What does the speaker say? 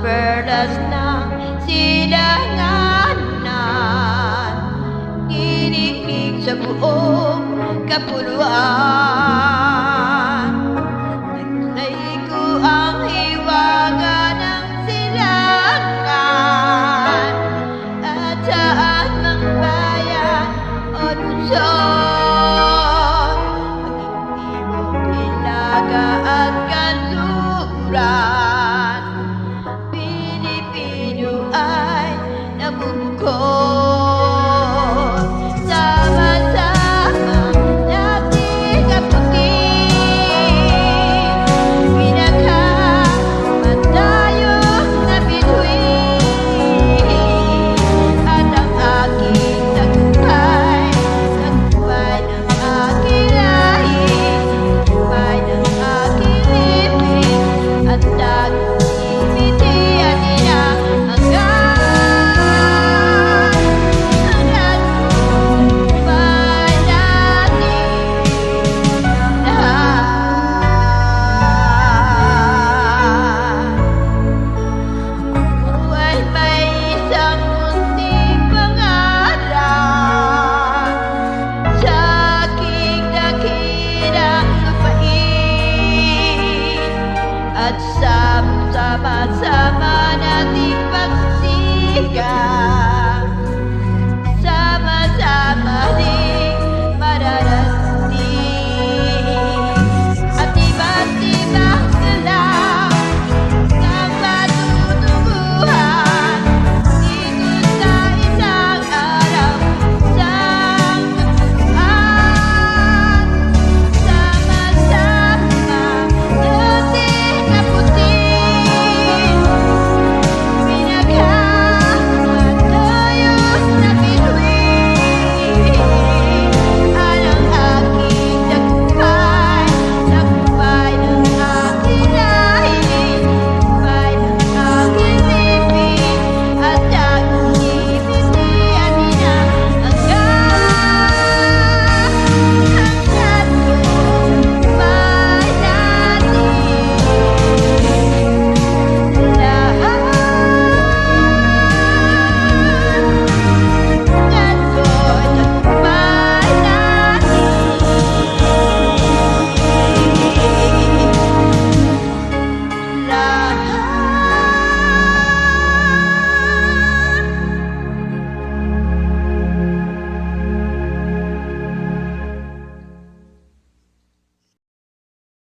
perlas ng silanganan, nirikik sa buong kapuluan. Naglay ko ang hiwaga ng silangan, at saan mang bayan o lungsod, maging hilaga at kanluran, Pilipino ay namumukod. Sama-sama nating kaputin, pinagkaman tayong nabituin, at ang aking tagumpay, tagumpay ng aking lahi, tagumpay ng aking libing, at nag-ibitian nila hanggang tagumpay natin lahat. Ako ay may isang munting pangarap sa aking dakilang lupain, at sama-sama nating pagsikat